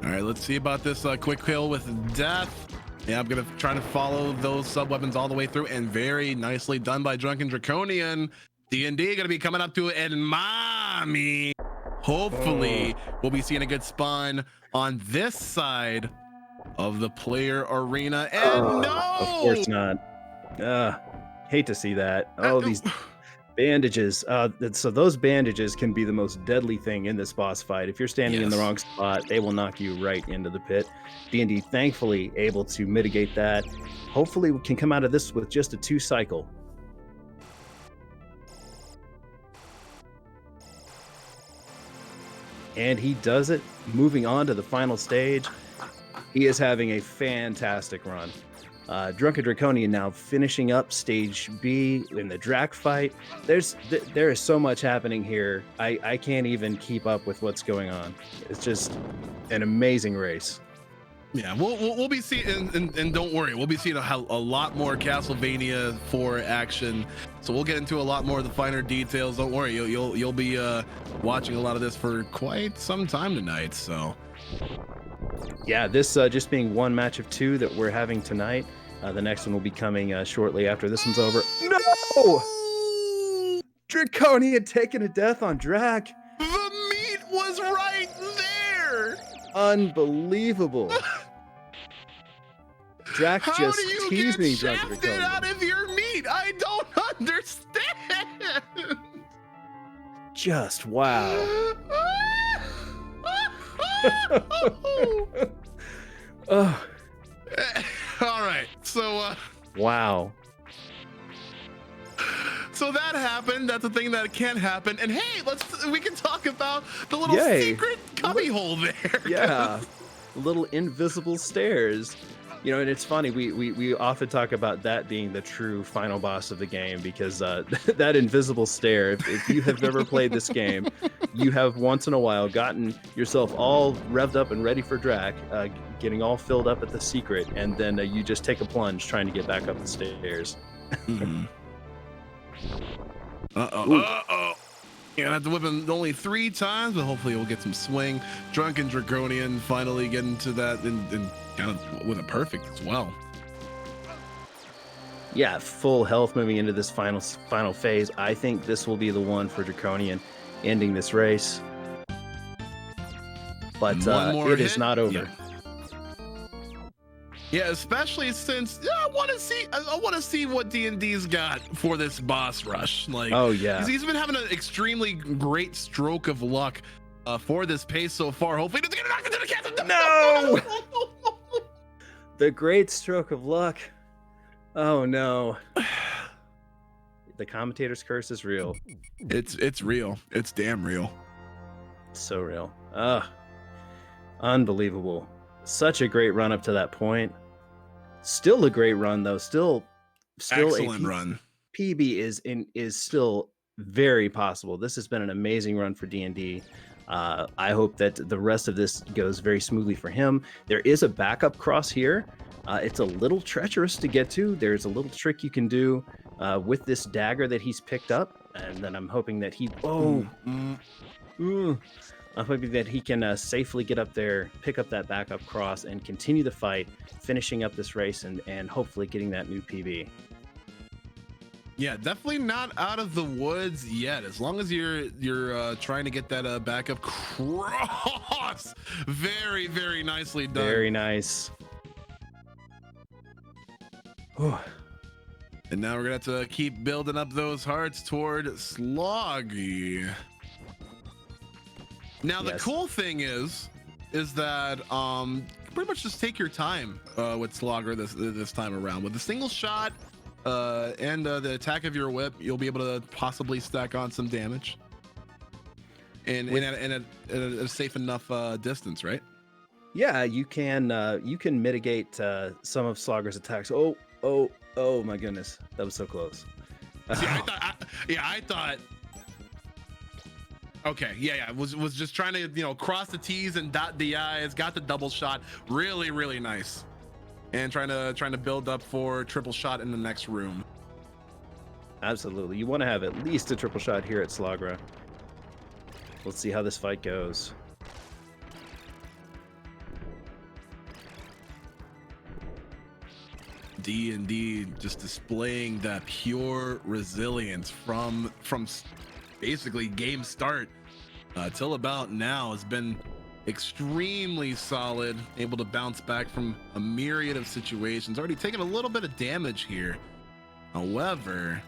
Speaker 1: All right, let's see about this quick kill with death. Yeah, I'm going to try to follow those sub-weapons all the way through, and very nicely done by DrunkenDraconian. DnD going to be coming up to it, and mommy. Hopefully, we'll be seeing a good spawn on this side of the player arena, and no!
Speaker 2: Of course not. Hate to see that. Oh, these... bandages. So those bandages can be the most deadly thing in this boss fight. If you're standing in the wrong spot, they will knock you right into the pit. DnD thankfully able to mitigate that. Hopefully we can come out of this with just a 2 cycle. And he does it, moving on to the final stage. He is having a fantastic run. DrunkenDraconian now finishing up stage B in the Drac fight. There is so much happening here. I can't even keep up with what's going on. It's just an amazing race.
Speaker 1: Yeah, we'll be seeing, and don't worry, we'll be seeing a lot more Castlevania 4 action. So we'll get into a lot more of the finer details. Don't worry, you'll be watching a lot of this for quite some time tonight. So
Speaker 2: yeah, this just being one match of 2 that we're having tonight. The next one will be coming shortly after this one's over. No! Draconian taking a death on Drac.
Speaker 1: The meat was right there.
Speaker 2: Unbelievable. Drac
Speaker 1: How
Speaker 2: just
Speaker 1: do you
Speaker 2: teased
Speaker 1: get
Speaker 2: me,
Speaker 1: shafted out of your meat? I don't understand.
Speaker 2: Just wow.
Speaker 1: Oh. All right, so
Speaker 2: wow.
Speaker 1: So that happened. That's a thing that can happen. And hey, we can talk about the little secret cubby hole there.
Speaker 2: Yeah, little invisible stairs. You know, and it's funny, we often talk about that being the true final boss of the game, because that invisible stair, if you have never played this game, you have once in a while gotten yourself all revved up and ready for Drac, getting all filled up at the secret, and then you just take a plunge trying to get back up the stairs.
Speaker 1: Mm-hmm. Uh-oh. You're gonna have to whip him only 3 times, but hopefully we'll get some swing. DrunkenDraconian finally getting to that and kind of with a perfect as well.
Speaker 2: Yeah, full health moving into this final phase. I think this will be the one for Draconian, ending this race. But
Speaker 1: One more
Speaker 2: it is
Speaker 1: hit.
Speaker 2: not over.
Speaker 1: Yeah, especially since I want to see what D&D's got for this boss rush. Like,
Speaker 2: oh yeah,
Speaker 1: he's been having an extremely great stroke of luck for this pace so far. Hopefully, he doesn't get knocked into the castle.
Speaker 2: No, the great stroke of luck. Oh no, the commentator's curse is real.
Speaker 1: It's real. It's damn real.
Speaker 2: So real. Unbelievable. Such a great run up to that point. Still a great run though. Still
Speaker 1: Excellent run.
Speaker 2: PB is still very possible. This has been an amazing run for D&D. I hope that the rest of this goes very smoothly for him. There is a backup cross here. It's a little treacherous to get to. There's a little trick you can do with this dagger that he's picked up, and then I'm hoping that he I'm hoping that he can safely get up there, pick up that backup cross, and continue the fight, finishing up this race and hopefully getting that new PB.
Speaker 1: Yeah, definitely not out of the woods yet. As long as you're trying to get that backup cross, very, very nicely done.
Speaker 2: Very nice.
Speaker 1: And now we're gonna have to keep building up those hearts toward Sloggy. Now the cool thing is that pretty much just take your time with Slogger this time around. With a single shot and the attack of your whip, you'll be able to possibly stack on some damage. And at a safe enough distance, right?
Speaker 2: Yeah, you can mitigate some of Slogger's attacks. Oh my goodness, that was so close.
Speaker 1: See, I thought. Okay, yeah, was just trying to cross the T's and dot the I's. Got the double shot, really, really nice, and trying to build up for triple shot in the next room.
Speaker 2: Absolutely, you want to have at least a triple shot here at Slagra. Let's see how this fight goes.
Speaker 1: D&D just displaying that pure resilience from basically game start till about now has been extremely solid, able to bounce back from a myriad of situations. Already taken a little bit of damage here. However,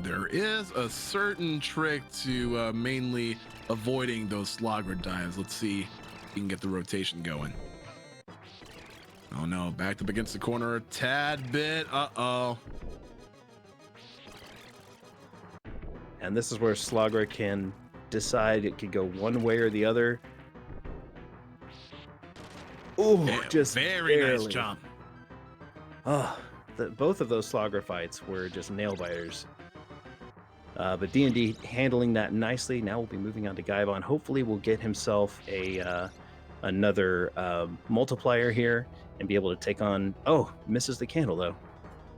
Speaker 1: there is a certain trick to mainly avoiding those Slogger dives. Let's see if we can get the rotation going. Oh no, backed up against the corner a tad bit. Uh-oh.
Speaker 2: And this is where Slogger can decide it could go one way or the other. Oh, just
Speaker 1: very
Speaker 2: barely.
Speaker 1: nice jump.
Speaker 2: Oh, both of those Slogger fights were just nail biters. But D&D handling that nicely. Now we'll be moving on to Gaibon. Hopefully we'll get himself another multiplier here and be able to take on. Oh, misses the candle though.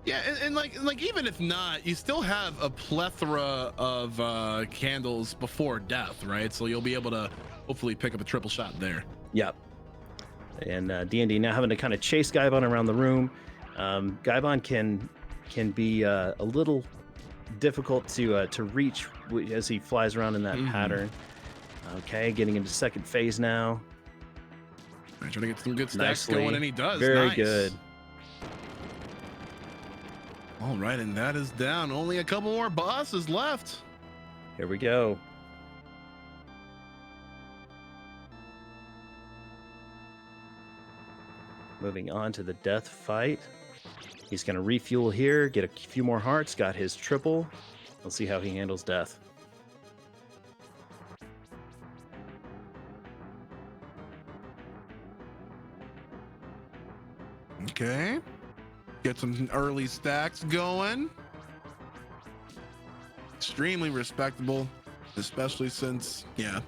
Speaker 1: Yeah, and like even if not, you still have a plethora of candles before death, right? So you'll be able to hopefully pick up a triple shot there.
Speaker 2: Yep. And D&D now having to kind of chase Gaibon around the room. Gaibon can be a little difficult to reach as he flies around in that pattern. Okay, getting into second phase now.
Speaker 1: Trying to get some good stacks going, and he does.
Speaker 2: Very
Speaker 1: nice.
Speaker 2: good.
Speaker 1: All right, and that is down. Only a couple more bosses left.
Speaker 2: Here we go. Moving on to the death fight. He's going to refuel here, get a few more hearts, got his triple. Let's see how he handles death.
Speaker 1: Okay. Get some early stacks going. Extremely respectable, especially since, yeah,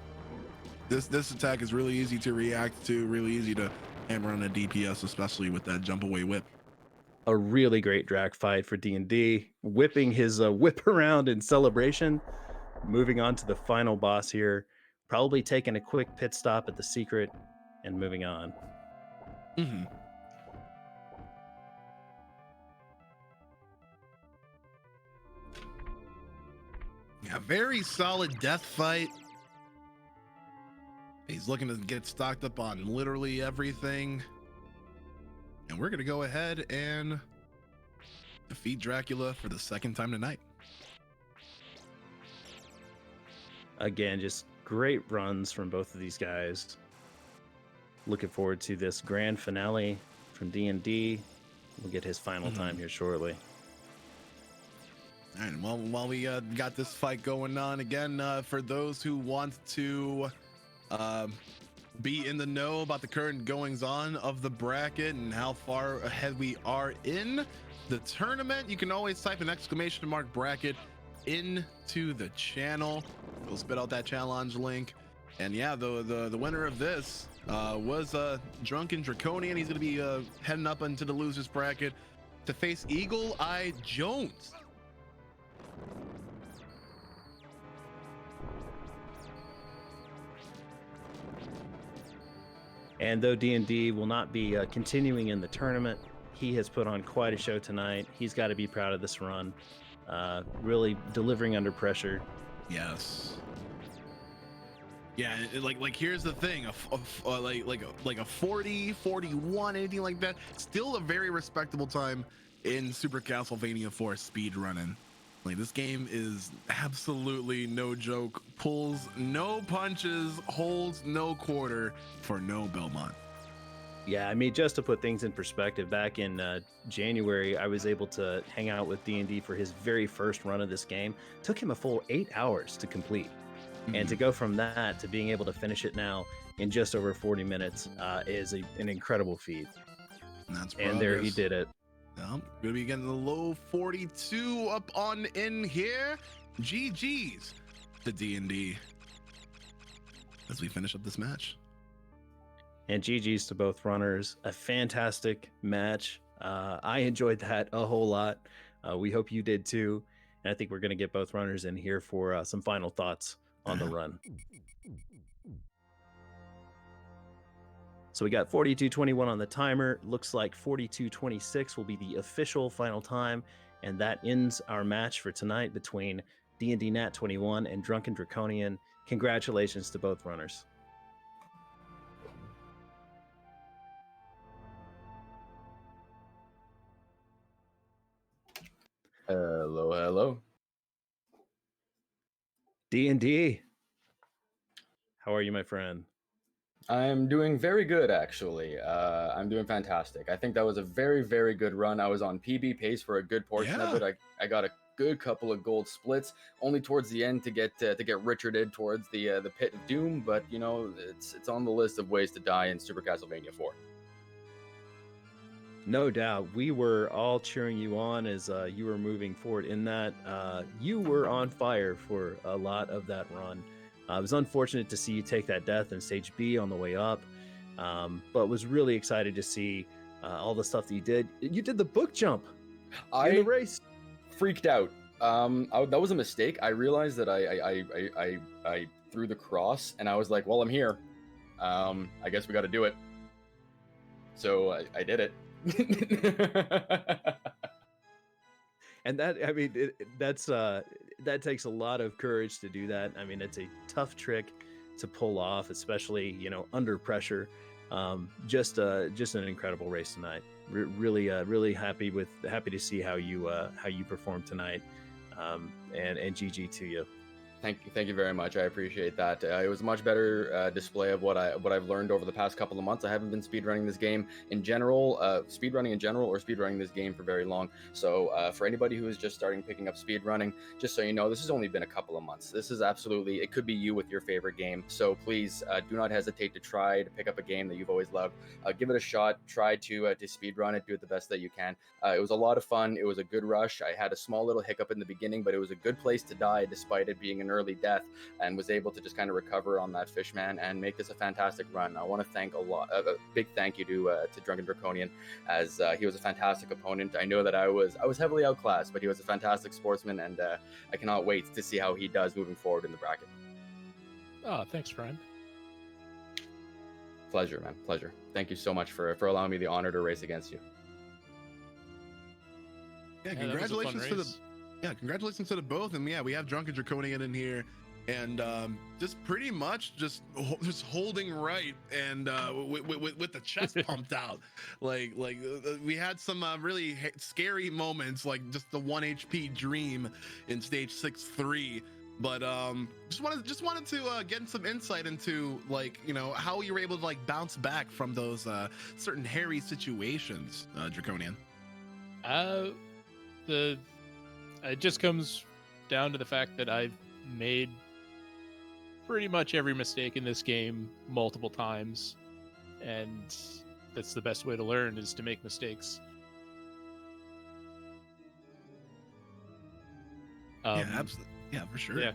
Speaker 1: this attack is really easy to react to, really easy to hammer on a DPS, especially with that jump away whip.
Speaker 2: A really great drag fight for D&D, whipping his whip around in celebration. Moving on to the final boss here, probably taking a quick pit stop at the secret and moving on.
Speaker 1: A very solid death fight. He's looking to get stocked up on literally everything. And we're going to go ahead and defeat Dracula for the second time tonight.
Speaker 2: Again, just great runs from both of these guys. Looking forward to this grand finale from D&D. We'll get his final time here shortly.
Speaker 1: All right, well, while we got this fight going on, again, for those who want to be in the know about the current goings-on of the bracket and how far ahead we are in the tournament, you can always type an exclamation mark bracket into the channel. We'll spit out that challenge link. And yeah, the winner of this was DrunkenDraconian. He's going to be heading up into the losers bracket to face Eagle Eye Jones.
Speaker 2: And though D&D will not be continuing in the tournament, he has put on quite a show tonight. He's got to be proud of this run. Really delivering under pressure.
Speaker 1: Yes. Yeah, like here's the thing, like a 40, 41, anything like that, still a very respectable time in Super Castlevania 4 speed running. Like, this game is absolutely no joke. Pulls no punches, holds no quarter for no Belmont.
Speaker 2: Yeah, I mean, just to put things in perspective, back in January, I was able to hang out with D&D for his very first run of this game. It took him a full 8 hours to complete. And to go from that to being able to finish it now in just over 40 minutes is an incredible feat. And there he did it.
Speaker 1: Gonna be getting the low 42 up on in here. GG's to D&D as we finish up this match.
Speaker 2: And GG's to both runners. A fantastic match. I enjoyed that a whole lot. We hope you did too. And I think we're going to get both runners in here for some final thoughts on the run. So we got 42:21 on the timer. Looks like 42:26 will be the official final time. And that ends our match for tonight between DnDNat21 and DrunkenDraconian. Congratulations to both runners.
Speaker 3: Hello, hello.
Speaker 2: D&D, how are you, my friend?
Speaker 3: I'm doing very good, actually. I'm doing fantastic. I think that was a very, very good run. I was on PB pace for a good portion of it. I got a good couple of gold splits, only towards the end to get Richarded towards the pit of doom. But you know, it's on the list of ways to die in Super Castlevania 4.
Speaker 2: No doubt. We were all cheering you on as you were moving forward in that. You were on fire for a lot of that run. It was unfortunate to see you take that death in Stage B on the way up, but was really excited to see all the stuff that you did. You did the book jump in the race.
Speaker 3: Freaked out. That was a mistake. I realized that I threw the cross, and I was like, well, I'm here. I guess we got to do it. So I did it.
Speaker 2: And that, I mean, that takes a lot of courage to do that. I mean, it's a tough trick to pull off, especially, you know, under pressure. Just an incredible race tonight. Really happy to see how you performed tonight. And GG to you.
Speaker 3: Thank you very much. I appreciate that. It was a much better display of what I've learned over the past couple of months. I haven't been speedrunning this game in general, or speedrunning this game for very long. So for anybody who is just starting picking up speedrunning, just so you know, this has only been a couple of months. This is absolutely, it could be you with your favorite game. So please do not hesitate to try to pick up a game that you've always loved. Give it a shot. Try to speedrun it. Do it the best that you can. It was a lot of fun. It was a good rush. I had a small little hiccup in the beginning, but it was a good place to die despite it being an early death, and was able to just kind of recover on that fishman and make this a fantastic run. I want to thank a big thank you to DrunkenDraconian, as he was a fantastic opponent. I know that I was heavily outclassed, but he was a fantastic sportsman, and I cannot wait to see how he does moving forward in the bracket.
Speaker 4: Oh, thanks, friend.
Speaker 3: Pleasure, man. Pleasure. Thank you so much for allowing me the honor to race against you.
Speaker 1: Yeah, congratulations to the Yeah, congratulations to the both. And yeah, we have DrunkenDraconian in here, and just pretty much just holding right, and with the chest pumped out. We had some really scary moments, like just the 1 HP dream in stage 6-3. But just wanted to get some insight into, like, you know, how you were able to like bounce back from those certain hairy situations, Draconian.
Speaker 4: It just comes down to the fact that I've made pretty much every mistake in this game multiple times, and that's the best way to learn, is to make mistakes.
Speaker 1: Yeah, absolutely. Yeah, for sure.
Speaker 4: Yeah,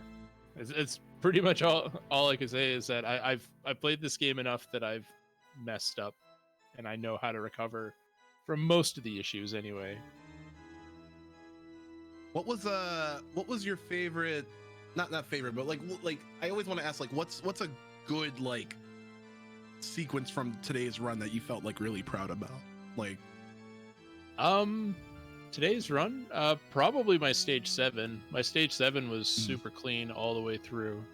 Speaker 4: it's pretty much all I can say is that I've played this game enough that I've messed up, and I know how to recover from most of the issues anyway.
Speaker 1: What was your favorite? Not favorite, but like I always want to ask, like, what's a good like sequence from today's run that you felt like really proud about? Like,
Speaker 4: today's run, probably my stage 7. My stage 7 was super clean all the way through.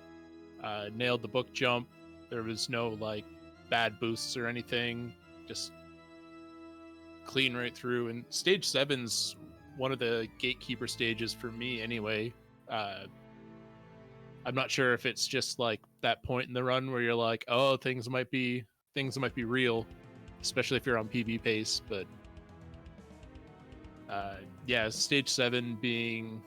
Speaker 4: Nailed the book jump. There was no like bad boosts or anything. Just clean right through. And stage 7's one of the gatekeeper stages for me anyway. I'm not sure if it's just like that point in the run where you're like, oh, things might be real, especially if you're on PB pace, but yeah, stage 7 being,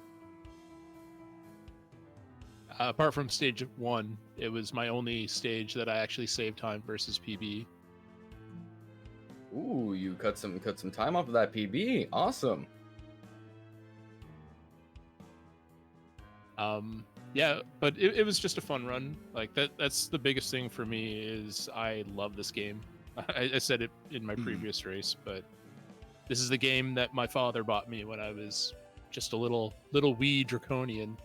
Speaker 4: apart from stage 1, it was my only stage that I actually saved time versus PB.
Speaker 3: Ooh, you cut some time off of that PB. Awesome.
Speaker 4: Yeah, but it was just a fun run. Like that's the biggest thing for me, is I love this game. I said it in my previous race, but this is the game that my father bought me when I was just a little wee Draconian,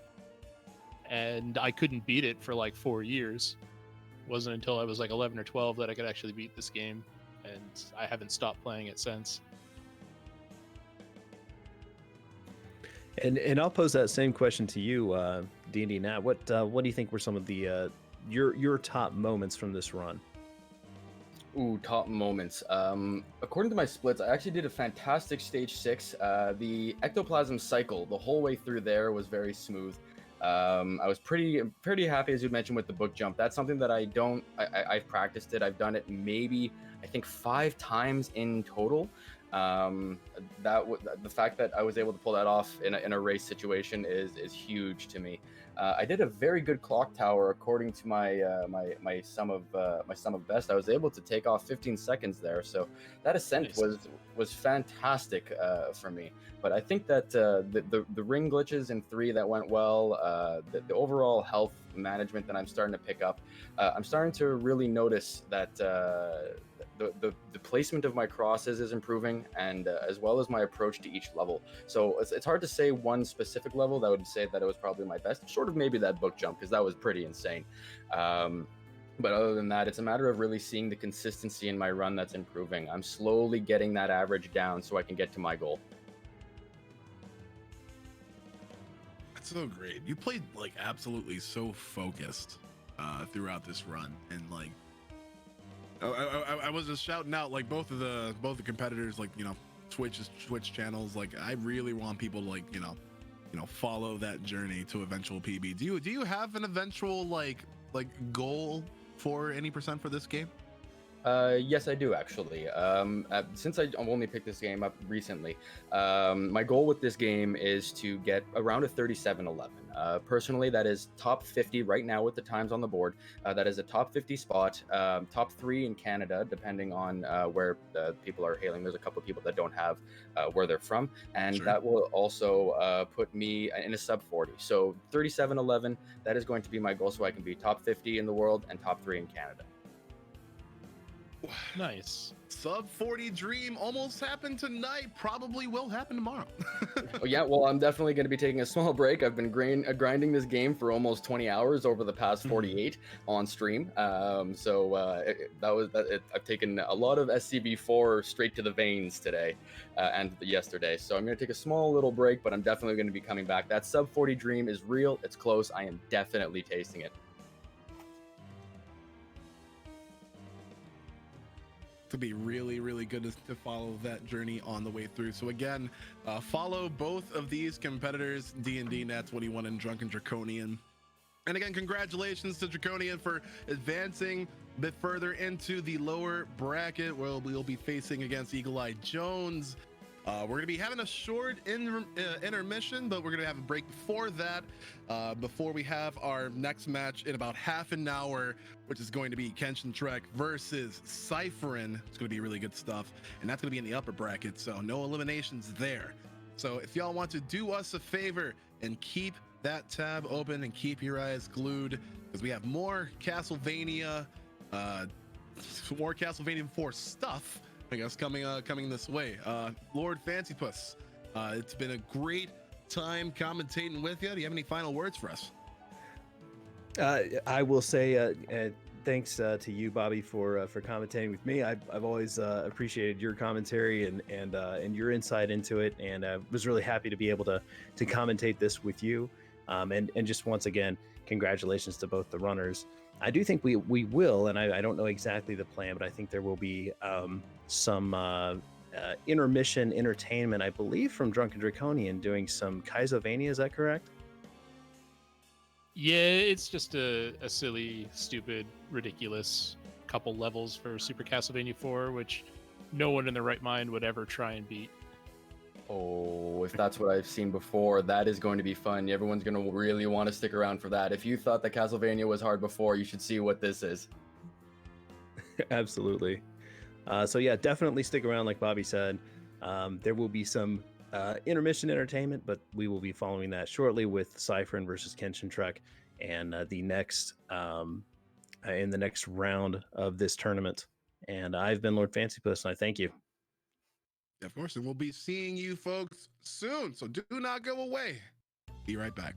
Speaker 4: and I couldn't beat it for like 4 years. It wasn't until I was like 11 or 12 that I could actually beat this game, and I haven't stopped playing it since.
Speaker 2: And I'll pose that same question to you, DnDNat. What do you think were some of the your top moments from this run?
Speaker 3: Ooh, top moments. According to my splits, I actually did a fantastic stage 6. The ectoplasm cycle, the whole way through there, was very smooth. I was pretty happy, as you mentioned, with the book jump. That's something that I've practiced it. I've done it maybe, I think, 5 times in total. The fact that I was able to pull that off in a race situation is huge to me. I did a very good clock tower according to my sum of best. I was able to take off 15 seconds there, so that ascent was fantastic for me. But I think that the ring glitches in 3 that went well, the overall health management that I'm starting to pick up, I'm starting to really notice that the placement of my crosses is improving, and as well as my approach to each level. So it's hard to say one specific level that would say that it was probably my best, short of maybe that book jump, because that was pretty insane. But other than that, it's a matter of really seeing the consistency in my run that's improving. I'm slowly getting that average down so I can get to my goal.
Speaker 1: That's so great. You played like absolutely so focused throughout this run, and like I was just shouting out like both the competitors, like, you know, Twitch channels. Like, I really want people to like, you know, follow that journey to eventual PB. Do you have an eventual like goal for any percent for this game?
Speaker 3: Yes, I do actually. Since I've only picked this game up recently, my goal with this game is to get around a 37-11. Personally, that is top 50 right now with the times on the board. That is a top 50 spot, top 3 in Canada, depending on where people are hailing. There's a couple of people that don't have where they're from, and that will also put me in a sub 40. So 37-11, that is going to be my goal, so I can be top 50 in the world and top 3 in Canada.
Speaker 4: Nice.
Speaker 1: Sub 40 dream almost happened tonight, probably will happen tomorrow.
Speaker 3: Oh, yeah, well, I'm definitely going to be taking a small break. I've been grinding this game for almost 20 hours over the past 48 on stream. I've taken a lot of SCB4 straight to the veins today and yesterday. So I'm going to take a small little break, but I'm definitely going to be coming back. That sub 40 dream is real. It's close. I am definitely tasting it.
Speaker 1: To be really, really good to follow that journey on the way through. So again, follow both of these competitors, DnDNat21 and DrunkenDraconian. And again, congratulations to Draconian for advancing a bit further into the lower bracket, where we'll be facing against Eagle Eye Jones. We're going to be having a short intermission, but we're going to have a break before that, before we have our next match in about half an hour, which is going to be Kenshin Trek versus Cypherin. It's going to be really good stuff, and that's going to be in the upper bracket, so no eliminations there. So if y'all want to do us a favor and keep that tab open and keep your eyes glued, because we have more Castlevania 4 stuff, I guess, coming this way. Lord Fancypuss, it's been a great time commentating with you. Do you have any final words for us?
Speaker 2: I will say thanks to you, Bobby, for commentating with me. I've always appreciated your commentary and your insight into it, and I was really happy to be able to commentate this with you. And just once again, congratulations to both the runners. I do think we will, and I don't know exactly the plan, but I think there will be some intermission entertainment, I believe, from DrunkenDraconian doing some Castlevania. Is that correct?
Speaker 4: Yeah, it's just a silly, stupid, ridiculous couple levels for Super Castlevania 4, which no one in their right mind would ever try and beat.
Speaker 3: Oh, if that's what I've seen before, that is going to be fun. Everyone's going to really want to stick around for that. If you thought that Castlevania was hard before, you should see what this is.
Speaker 2: Absolutely. So yeah, definitely stick around, like Bobby said. There will be some intermission entertainment, but we will be following that shortly with Cypherin versus Kenshin Trek, and the next in the next round of this tournament. And I've been Lord Fancypuss, and I thank you.
Speaker 1: Of course, and we'll be seeing you folks soon, so do not go away. Be right back.